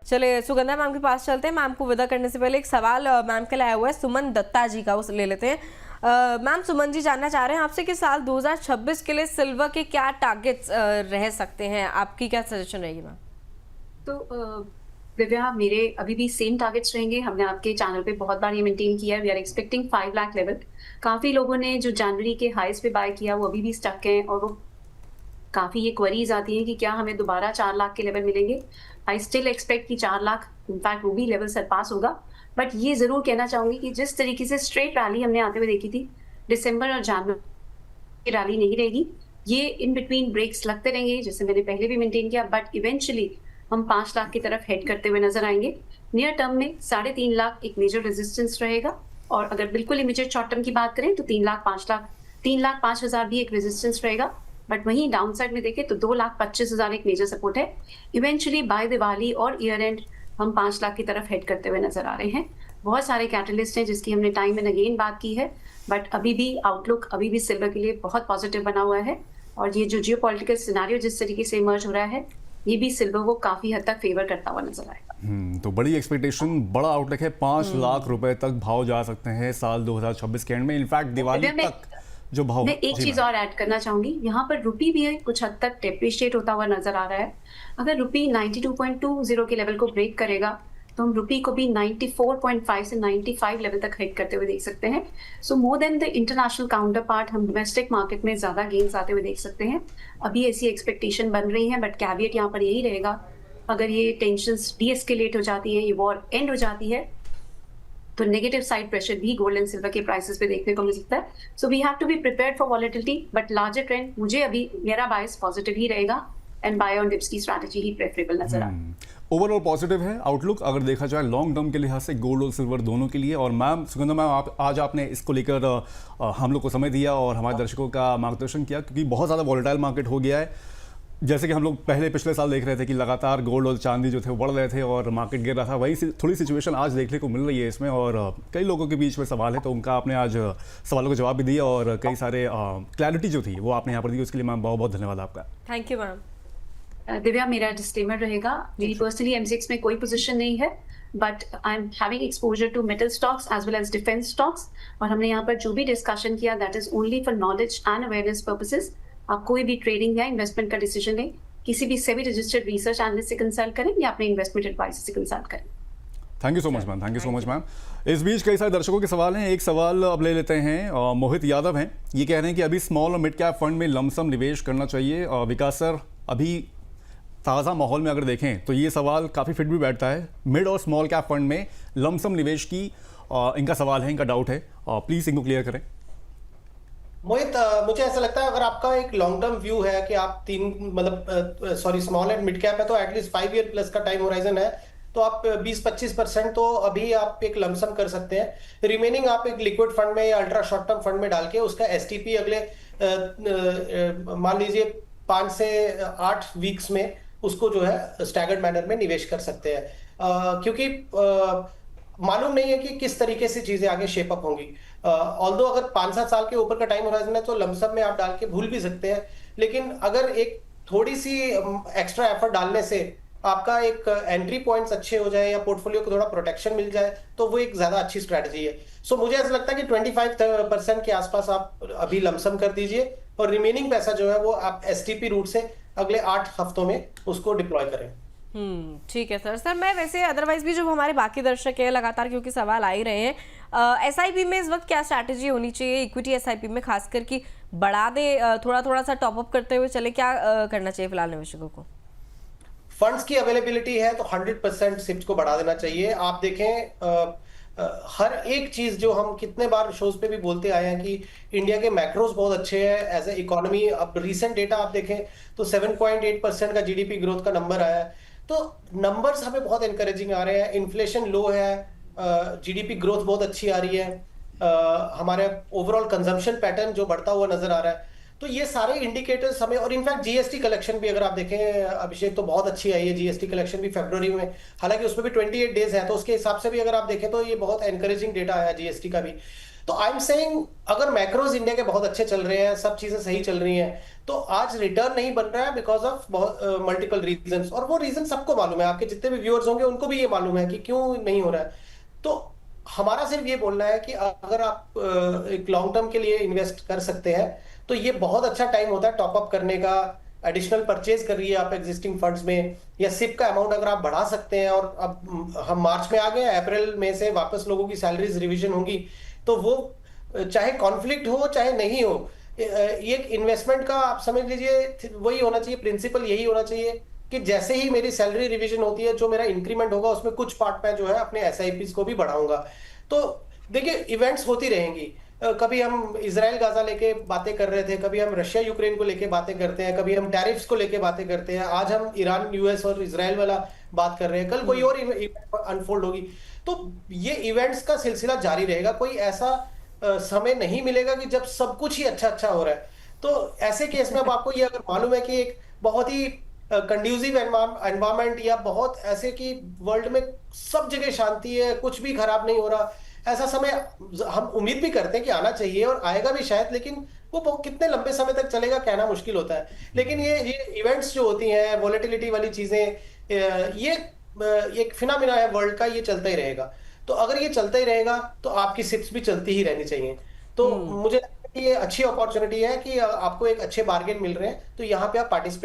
चलिए सुगंधा मैम के पास चलते हैं। मैम को विदा करने से पहले एक सवाल मैम के लिए आया हुआ है सुमन दत्ता जी का, उसे ले लेते हैं। मैम सुमन जी जानना चाह रहे हैं आपसे कि साल 2026 के लिए सिल्वर के क्या टारगेट्स रह सकते हैं, आपकी क्या सजेशन रहेगी मैम? तो दिव्या, मेरे अभी भी सेम टारगेट्स रहेंगे। हमने आपके चैनल पे बहुत बार ये मेंटेन किया है। We are expecting 5 lakh level. काफी लोगों ने जो जनवरी के हाईज पे बाय किया वो अभी भी स्टक हैं, और वो काफी ये क्वेरीज आती हैं कि क्या हमें दोबारा 4 लाख के लेवल मिलेंगे। आई स्टिल एक्सपेक्ट कि 4 लाख इनफैक्ट वो भी लेवल सरपास होगा। बट ये जरूर कहना चाहूंगी कि जिस तरीके से स्ट्रेट रैली हमने आते हुए देखी थी, दिसंबर और जनवरी की रैली नहीं रहेगी। ये इन बिटवीन ब्रेक्स लगते रहेंगे, जैसे मैंने पहले भी मेंटेन किया, बट इवेंचुअली हम 5 लाख की तरफ हेड करते हुए नजर आएंगे। नियर टर्म में 3.5 लाख एक मेजर रेजिस्टेंस रहेगा, और अगर बिल्कुल इमीडिएट शॉर्ट टर्म की बात करें तो 3 लाख 5 लाख 3,05,000 भी एक रेजिस्टेंस रहेगा। बट वहीं डाउन साइड में देखें तो 2,25,000 एक मेजर सपोर्ट है। इवेंचुअली बाय दिवाली और ईयर एंड हम 5 लाख की तरफ हेड करते हुए नजर आ रहे हैं। बहुत सारे कैटलिस्ट हैं जिसकी हमने टाइम एंड अगेन बात की है, बट अभी भी आउटलुक अभी भी सिल्वर के लिए बहुत पॉजिटिव बना हुआ है। और ये जो जियोपॉलिटिकल सिनेरियो जिस तरीके से इमर्ज हो रहा है, ये भी सिल्वर को काफी हद तक फेवर करता हुआ नजर आएगा। तो बड़ी एक्सपेक्टेशन, बड़ा आउटलुक है। 5 लाख रुपए तक भाव जा सकते हैं साल 2026 के एंड में, इनफैक्ट दिवाली तक जो भाव। मैं एक चीज और ऐड करना चाहूंगी, यहाँ पर रुपी भी है कुछ हद तक डेप्रिशिएट होता हुआ नजर आ रहा है। अगर रुपी 92.20 के लेवल को ब्रेक करेगा तो हम रुपी को भी 94.5 से 95 लेवल तक हिट करते हुए देख सकते हैं। So more than the international counterpart, हम डोमेस्टिक मार्केट में ज्यादा गेन्स आते हुए देख सकते हैं। अभी ऐसी एक्सपेक्टेशन बन रही है, बट कैविएट यहाँ पर यही रहेगा, अगर ये टेंशंस डीएस्केलेट हो जाती है, ये वॉर एंड हो जाती है, तो नेगेटिव साइड प्रेशर भी गोल्ड एंड सिल्वर के प्राइसेस पे देखने को मिल सकता है। So we have to be prepared for volatility, but larger trend मुझे अभी मेरा बायस पॉजिटिव ही रहेगा, एंड बाय ऑन डिप्स की स्ट्रैटेजी ही प्रेफरेबल नजर आ रहा है। ओवरऑल पॉजिटिव है आउटलुक अगर देखा जाए लॉन्ग टर्म के लिहाज से, गोल्ड और सिल्वर दोनों के लिए। और मैम सुगंधा मैम, आज आपने इसको लेकर हम लोग को समय दिया और हमारे दर्शकों का मार्गदर्शन किया, क्योंकि बहुत ज़्यादा वॉलेटाइल मार्केट हो गया है। जैसे कि हम लोग पिछले साल देख रहे थे कि लगातार गोल्ड और चांदी जो थे वो बढ़ रहे थे और मार्केट गिर रहा था, वही थोड़ी सिचुएशन आज देखने को मिल रही है इसमें। और कई लोगों के बीच में सवाल है, तो उनका आपने आज सवालों का जवाब भी दिया और कई सारे क्लैरिटी जो थी वो आपने यहाँ पर दी, उसके लिए मैम बहुत बहुत धन्यवाद आपका। Thank you ma'am. दिव्या, मेरा डिस्क्लेमर रहेगा, मेरी पर्सनली एमसीएक्स में कोई पोजीशन नहीं है, but I am having exposure to metal stocks as well as defence stocks. और हमने यहाँ पर जो भी डिस्कशन किया that is only for knowledge and awareness purposes. आप कोई भी ट्रेडिंग या इन्वेस्टमेंट का डिसीजन लें, किसी भी सेबी रजिस्टर्ड रिसर्च एनालिस्ट से कंसल्ट करें या अपने इन्वेस्टमेंट एडवाइजर से कंसल्ट करें। Thank you so much ma'am, thank you so much ma'am. इस बीच कई सारे दर्शकों के सवाल हैं, एक सवाल अब ले लेते हैं। मोहित यादव हैं, ये कह रहे हैं कि अभी स्मॉल और मिड कैप फंड में लमसम निवेश करना चाहिए। विकास सर, अभी ताज़ा माहौल में अगर देखें तो ये सवाल काफ़ी फिट भी बैठता है। मिड और स्मॉल कैप फंड में लमसम निवेश की इनका सवाल है, इनका डाउट है, प्लीज़ इनको क्लियर करें। मोहित, मुझे ऐसा लगता है अगर आपका एक लॉन्ग टर्म व्यू है कि आप स्मॉल एंड मिड कैप है तो एटलीस्ट 5 ईयर प्लस का टाइम होराइजन है, तो आप 20-25% तो अभी आप एक लमसम कर सकते हैं। रिमेनिंग आप एक लिक्विड फंड में या अल्ट्रा शॉर्ट टर्म फंड में डाल के उसका एसटीपी अगले मान लीजिए 5 से 8 वीक्स में उसको जो है स्टैगर्ड मैनर में निवेश कर सकते हैं, क्योंकि मालूम नहीं है कि किस तरीके से चीजें आगे शेप अप होंगी। ऑल्दो अगर 5-7 साल के ऊपर का टाइम होराइजन है तो लमसम में आप डाल के भूल भी सकते हैं, लेकिन अगर एक थोड़ी सी एक्स्ट्रा एफर्ट डालने से आपका एक एंट्री पॉइंट्स अच्छे हो जाए या पोर्टफोलियो को थोड़ा प्रोटेक्शन मिल जाए तो वो एक ज्यादा अच्छी स्ट्रेटजी है। सो मुझे ऐसा लगता है कि 25% के आसपास आप अभी लमसम कर दीजिए और रिमेनिंग पैसा जो है वो आप एसटीपी रूट से अगले 8 हफ्तों में उसको डिप्लॉय करें। ठीक है सर। मैं वैसे अदरवाइज भी जो हमारे बाकी दर्शक है लगातार क्योंकि सवाल आ ही रहे हैं, एसआईपी में इस वक्त क्या स्ट्रैटेजी होनी चाहिए, इक्विटी एसआईपी में खासकर कि बढ़ा दे, थोड़ा सा टॉपअप करते हुए चले, क्या करना चाहिए फिलहाल निवेशकों को? फंड्स की अवेलेबिलिटी है तो 100% सिप्स को बढ़ा देना चाहिए। आप देखें हर एक चीज जो हम कितने बार शोज पे भी बोलते आए हैं कि इंडिया के मैक्रोज बहुत अच्छे हैं एज ए इकोनॉमी। अब रिसेंट डेटा आप देखें तो 7.8% का जीडीपी ग्रोथ का नंबर आया है, तो नंबर्स हमें बहुत एनकरेजिंग आ रहे हैं। इन्फ्लेशन लो है, जीडीपी ग्रोथ बहुत अच्छी आ रही है, हमारे ओवरऑल कंजम्पशन पैटर्न जो बढ़ता हुआ नजर आ रहा है, तो ये सारे इंडिकेटर्स हमें, और इनफैक्ट जीएसटी कलेक्शन भी अगर आप देखें अभिषेक तो बहुत अच्छी आई है जीएसटी कलेक्शन भी फरवरी में, हालांकि उसमें भी 28 डेज है, तो उसके हिसाब से भी अगर आप देखें तो ये बहुत एनकरेजिंग डेटा आया जीएसटी का भी। तो आई एम सेइंग अगर मैक्रोज इंडिया के बहुत अच्छे चल रहे हैं, सब चीजें सही चल रही हैं, तो आज रिटर्न नहीं बन रहा है बिकॉज ऑफ मल्टीपल रीजंस, और वो रीजन सबको मालूम है, आपके जितने भी व्यूअर्स होंगे उनको भी ये मालूम है कि क्यों नहीं हो रहा है। तो हमारा सिर्फ ये बोलना है कि अगर आप एक लॉन्ग टर्म के लिए इन्वेस्ट कर सकते हैं तो ये बहुत अच्छा टाइम होता है टॉप अप करने का। एडिशनल परचेज कर रही है आप एग्जिस्टिंग फंड्स में, या सिप का अमाउंट अगर आप बढ़ा सकते हैं। और अब हम मार्च में आ गए हैं, अप्रैल में से वापस लोगों की सैलरीज रिवीजन होंगी, तो वो चाहे कॉन्फ्लिक्ट हो चाहे नहीं हो, ये एक इन्वेस्टमेंट का आप समझ लीजिए वही होना चाहिए, प्रिंसिपल यही होना चाहिए कि जैसे ही मेरी सैलरी रिवीजन होती है, जो मेरा इंक्रीमेंट होगा उसमें कुछ पार्ट में जो है अपने एसआईपीज को भी बढ़ाऊंगा। तो देखिए इवेंट्स होती रहेंगी, कभी हम इजराइल गाजा लेके बातें कर रहे थे, कभी हम रशिया यूक्रेन को लेके बातें करते हैं, कभी हम टैरिफ्स को लेके बातें करते हैं, आज हम ईरान यूएस और इजराइल वाला बात कर रहे हैं, कल कोई और इवेंट अनफोल्ड होगी। तो ये इवेंट्स का सिलसिला जारी रहेगा, कोई ऐसा समय नहीं मिलेगा कि जब सब कुछ ही अच्छा अच्छा हो रहा है। तो ऐसे केस में अब आपको ये अगर मालूम है कि एक बहुत ही कंड्यूसिव एनवायरमेंट, या बहुत ऐसे कि वर्ल्ड में सब जगह शांति है, कुछ भी खराब नहीं हो रहा, ऐसा समय हम उम्मीद भी करते हैं कि आना चाहिए और आएगा भी शायद, लेकिन वो कितने लंबे समय तक चलेगा कहना मुश्किल होता है। लेकिन ये इवेंट्स जो होती हैं, वोलेटिलिटी वाली चीजें, ये एक फिनोमेना है वर्ल्ड का, ये चलता ही रहेगा। तो अगर ये चलता ही रहेगा तो आपकी सिप्स भी चलती ही रहनी चाहिए। तो मुझे लगता है कि ये अच्छी अपॉर्चुनिटी है कि आपको एक अच्छे बार्गेन मिल रहे हैं, तो यहाँ पे आप पार्टिसिपेट